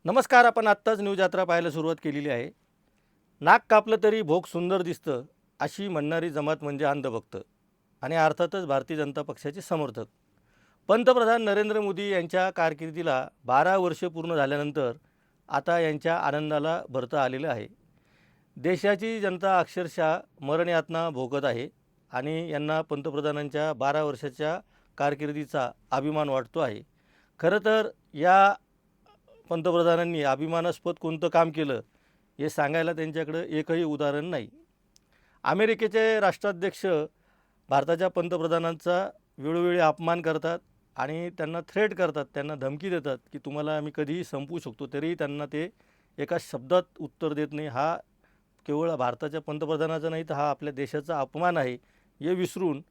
नमस्कार. आपण आत्ताच न्यूज यात्रा पाहायला सुरुवात केलेली आहे. नाक कापलं तरी भोग सुंदर दिसतं अशी म्हणणारी जमात म्हणजे अंधभक्त आणि अर्थातच भारतीय जनता पक्षाचे समर्थक. पंतप्रधान नरेंद्र मोदी यांच्या कारकिर्दीला 12 वर्षे पूर्ण झाल्यानंतर आता यांच्या आनंदाला भरतं आलेलं आहे. देशाची जनता अक्षरशः मरणयातना भोगत आहे आणि यांना पंतप्रधानांच्या 12 वर्षाच्या कारकिर्दीचा अभिमान वाटतो आहे. खरं तर या पंतप्रधानांनी अभिमानास्पद कोणतं काम केलं हे सांगायला त्यांच्याकडं एकही उदाहरण नाही. अमेरिकेचे राष्ट्राध्यक्ष भारताच्या पंतप्रधानांचा वेळोवेळी अपमान करतात आणि त्यांना थ्रेट करतात, त्यांना धमकी देतात की तुम्हाला आम्ही कधीही संपवू शकतो. तरीही त्यांना ते एका शब्दात उत्तर देत नाही. हा केवळ भारताच्या पंतप्रधानाचा नाही तर हा आपल्या देशाचा अपमान आहे. हे विसरून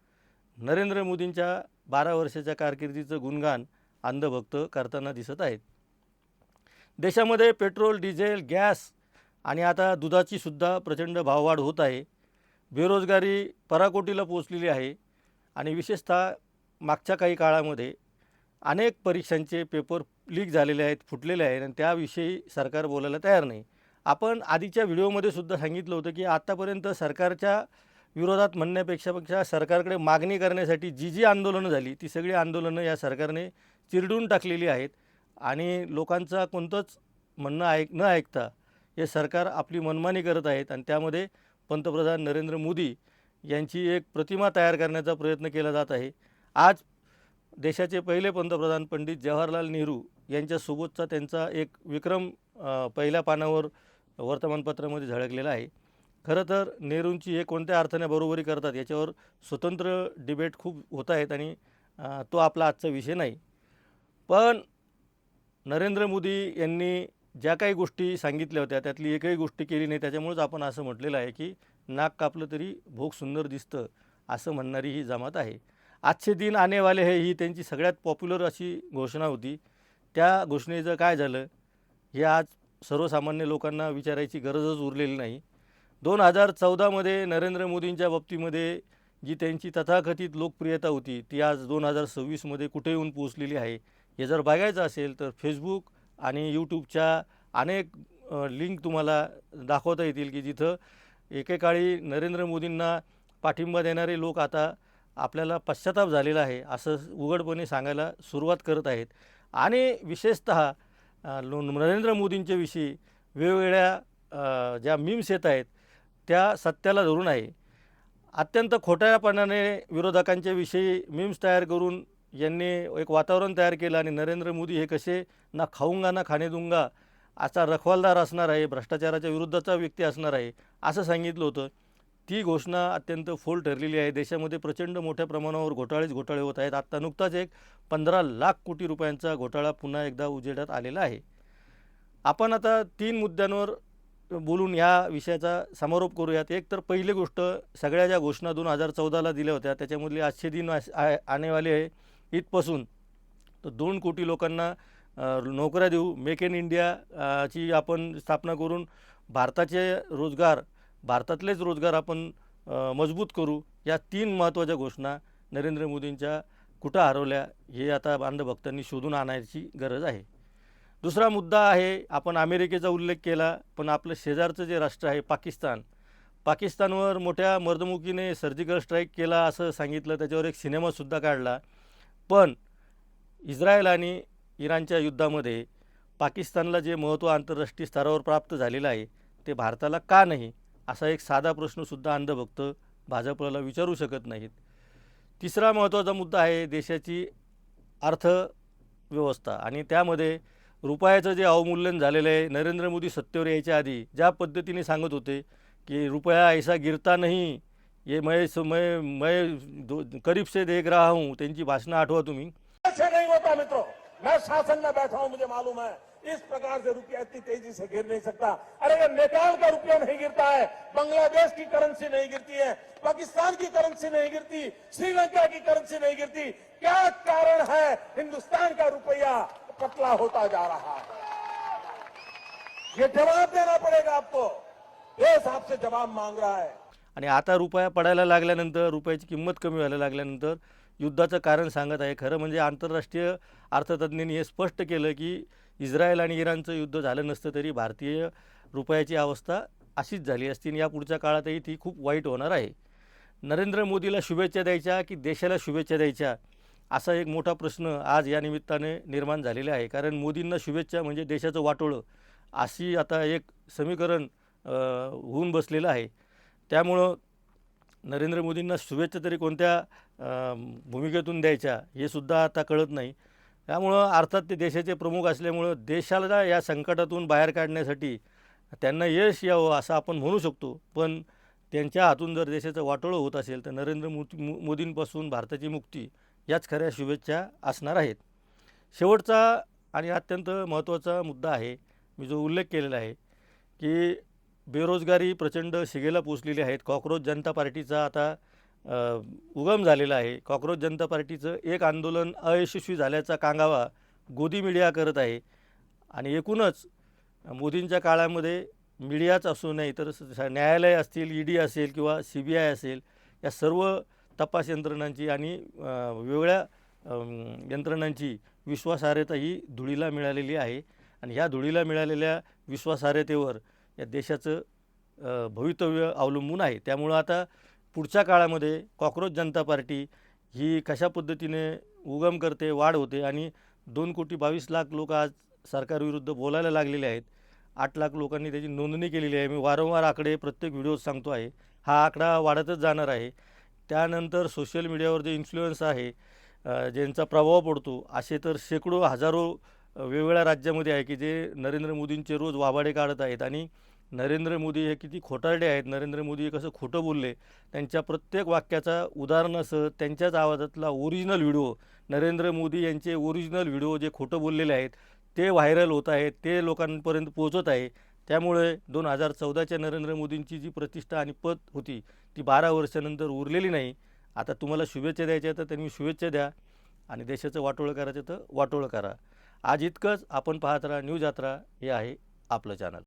नरेंद्र मोदींच्या 12 वर्षाच्या कारकिर्दीचं गुणगान अंधभक्त करताना दिसत आहेत. देशामध्ये पेट्रोल, डिझेल, गॅस आणि आता दुधाची सुद्धा प्रचंड भाववाढ होत आहे. बेरोजगारी पराकोटीला पोहोचलेली आहे आणि विशेषतः मागच्या काही काळामध्ये अनेक परीक्षांचे पेपर लीक झालेले आहेत, फुटलेले आहेत आणि त्याविषयी सरकार बोलायला तयार नाही. आपण आधीच्या व्हिडिओमध्ये सुद्धा सांगितलं होतं की आत्तापर्यंत सरकारच्या विरोधात म्हणण्यापेक्षा सरकारकडे मागणी करण्यासाठी जी आंदोलनं झाली ती सगळी आंदोलनं या सरकारने चिरडून टाकलेली आहेत आणि लोकांचा कोणतंच म्हणणं न ऐकता हे सरकार आपली मनमानी करत आहेत आणि त्यामध्ये पंतप्रधान नरेंद्र मोदी यांची एक प्रतिमा तयार करण्याचा प्रयत्न केला जात आहे. आज देशाचे पहिले पंतप्रधान पंडित जवाहरलाल नेहरू यांच्यासोबतचा त्यांचा एक विक्रम पहिल्या पानावर वर्तमानपत्रामध्ये झळकलेला आहे. खरं तर नेहरूंची हे कोणत्या अर्थाने बरोबरी करतात याच्यावर स्वतंत्र डिबेट खूप होत आहेत आणि तो आपला आजचा विषय नाही. पण नरेंद्र मोदी यांनी ज्या काही गोष्टी सांगितल्या होत्या त्यातली एकही गोष्टी केली नाही. त्याच्यामुळेच आपण असं म्हटलेलं आहे की नाक कापलं तरी भोग सुंदर दिसतं असं म्हणणारी ही जमात आहे. आजचे दिन आने वाले है ही त्यांची सगळ्यात पॉप्युलर अशी घोषणा होती. त्या घोषणेचं काय झालं हे आज सर्वसामान्य लोकांना विचारायची गरजच उरलेली नाही. 2014मध्ये नरेंद्र मोदींच्या बाबतीमध्ये जी त्यांची तथाकथित लोकप्रियता होती ती आज 2026मध्ये कुठे येऊन पोहोचलेली आहे. हे जर बघायचं असेल तर फेसबुक आणि यूट्यूबच्या अनेक लिंक तुम्हाला दाखवता येतील की जिथं एकेकाळी नरेंद्र मोदींना पाठिंबा देणारे लोक आता आपल्याला पश्चाताप झालेला आहे असं उघडपणे सांगायला सुरुवात करत आहेत. आणि विशेषतः नरेंद्र मोदींच्या विषयी वेगवेगळ्या ज्या मीम्स येत आहेत त्या सत्याला धरून आहे. अत्यंत खोट्यापणाने विरोधकांच्या विषयी मीम्स तयार करून यांनी एक वातावरण तयार केलं आणि नरेंद्र मोदी हे कसे ना खाऊंगा ना खाणे दूंगा असा रखवालदार असणार आहे, भ्रष्टाचाराच्या विरुद्धचा व्यक्ती असणार आहे असं सांगितलं होतं. ती घोषणा अत्यंत फोल ठरलेली आहे. देशामध्ये प्रचंड मोठ्या प्रमाणावर घोटाळे होत आहेत. आत्ता नुकताच एक 15 लाख कोटी रुपयांचा घोटाळा पुन्हा एकदा उजेडात आलेला आहे. आपण आता 3 मुद्द्यांवर बोलून या विषयाचा समारोप करूयात. एक तर पहिली गोष्ट, सगळ्या ज्या घोषणा 2014ला दिल्या होत्या त्याच्यामधले आजचे दिन आने वाले आहे इथपासून तर 2 कोटी लोकांना नोकऱ्या देऊ, मेक इन इंडिया ची आपण स्थापना करून भारतातलेच रोजगार आपण मजबूत करू. या 3 महत्त्वाच्या घोषणा नरेंद्र मोदींच्या कुठं हरवल्या हे आता अंधभक्तांनी शोधून आणायची गरज आहे. दुसरा मुद्दा आहे, आपण अमेरिकेचा उल्लेख केला पण आपलं शेजारचं जे राष्ट्र आहे पाकिस्तानवर मोठ्या मर्दमुकीने सर्जिकल स्ट्राईक केला असं सांगितलं. त्याच्यावर एक सिनेमासुद्धा काढला. पण इस्रायल आणि इराणच्या युद्धामध्ये पाकिस्तानला जे महत्त्व आंतरराष्ट्रीय स्तरावर प्राप्त झालेलं आहे ते भारताला का नाही असा एक साधा प्रश्नसुद्धा अंधभक्त भाजपला विचारू शकत नाहीत. तिसरा महत्त्वाचा मुद्दा आहे देशाची अर्थव्यवस्था आणि त्यामध्ये रुपयाचं जे अवमूल्यन झालेलं आहे. नरेंद्र मोदी सत्तेवर यायच्या आधी ज्या पद्धतीने सांगत होते की रुपया ऐसा गिरता नहीं, ये मैं करीब से देख रहा हूँ, त्यांची भाषणं आठवा तुम्ही. ऐसे नहीं होता मित्रों, मैं शासन में बैठा हूं, मुझे मालूम है इस प्रकार से रुपया इतनी तेजी से गिर नहीं सकता. अरे ये नेपाल का रुपया नहीं गिरता है, बांग्लादेश की करेंसी नहीं गिरती है, पाकिस्तान की करेंसी नहीं गिरती, श्रीलंका की करेंसी नहीं गिरती. क्या कारण है हिंदुस्तान का रुपया पतला होता जा रहा है? ये जवाब देना पड़ेगा आपको. देश आपसे जवाब मांग रहा है. आणि आता रुपया पडायला लागल्यानंतर, रुपयाची किंमत कमी व्हायला लागल्यानंतर युद्धाचं कारण सांगत आहे. खरं म्हणजे आंतरराष्ट्रीय अर्थतज्ज्ञांनी हे स्पष्ट केलं की इस्रायल आणि इराणचं युद्ध झालं नसतं तरी भारतीय रुपयाची अवस्था अशीच झाली असती आणि यापुढच्या काळातही ती खूप वाईट होणार आहे. नरेंद्र मोदीला शुभेच्छा द्यायच्या की देशाला शुभेच्छा द्यायच्या, असा एक मोठा प्रश्न आज या निमित्ताने निर्माण झालेला आहे. कारण मोदींना शुभेच्छा म्हणजे देशाचं वाटोळं, अशी आता एक समीकरण होऊन बसलेलं आहे. त्यामुळं नरेंद्र मोदींना शुभेच्छा तरी कोणत्या भूमिकेतून द्यायच्या हे सुद्धा आता कळत नाही. त्यामुळं अर्थात ते देशाचे प्रमुख असल्यामुळं देशाला या संकटातून बाहेर काढण्यासाठी त्यांना यश यावं असं आपण म्हणू शकतो. पण त्यांच्या हातून जर देशाचं वाटोळं होत असेल तर नरेंद्र मोदींपासून भारताची मुक्ती याच खऱ्या शुभेच्छा असणार आहेत. शेवटचा आणि अत्यंत महत्त्वाचा मुद्दा आहे, मी जो उल्लेख केलेला आहे की बेरोजगारी प्रचंड शिगेला पोचलेली आहेत. कॉकरोच जनता पार्टीचा आता उगम झालेला आहे. कॉकरोच जनता पार्टीचं एक आंदोलन अयशस्वी झाल्याचा कांगावा गोदी मीडिया करत आहे आणि एकूणच मोदींच्या काळामध्ये मीडियाच असू नाही तर न्यायालय असतील, ईडी असेल किंवा CBI असेल, या सर्व तपास यंत्रणांची आणि वेगवेगळ्या यंत्रणांची विश्वासार्हता ही धुळीला मिळालेली आहे आणि ह्या धुळीला मिळालेल्या विश्वासार्हतेवर या देशाचं भवितव्य अवलंबून आहे. त्यामुळं आता पुढच्या काळामध्ये कॉकरोच जनता पार्टी ही कशा पद्धतीने उगम करते, वाढ होते आणि 2,22,00,000 लोक आज सरकारविरुद्ध बोलायला लागलेले आहेत. 8 लाख लोकांनी त्याची नोंदणी केलेली आहे. मी वारंवार आकडे प्रत्येक व्हिडिओत सांगतो आहे. हा आकडा वाढतच जाणार आहे. त्यानंतर सोशल मीडियावर जे इन्फ्लुएन्स आहे, ज्यांचा प्रभाव पडतो, असे तर शेकडो हजारो वेगवेगळ्या राज्यामध्ये आहे की जे नरेंद्र मोदींचे रोज वाभाडे काढत आहेत आणि नरेंद्र मोदी हे किती खोटारडे आहेत, नरेंद्र मोदी हे कसं खोटं बोलले, त्यांच्या प्रत्येक वाक्याचा उदाहरणासह त्यांच्याच आवाजातला ओरिजिनल व्हिडिओ, नरेंद्र मोदी यांचे ओरिजिनल व्हिडिओ जे खोटं बोललेले आहेत ते व्हायरल होत आहेत, ते लोकांपर्यंत पोहोचत आहे. त्यामुळे 2014च्या नरेंद्र मोदींची जी प्रतिष्ठा आणि पद होती ती 12 वर्षानंतर उरलेली नाही. आता तुम्हाला शुभेच्छा द्यायच्या तर त्यांनी शुभेच्छा द्या आणि देशाचं वाटोळं करायचं तर वाटोळं करा. आज इतकंच. आपण पाहत राहा न्यूज यात्रा, हे आहे आपलं चॅनल.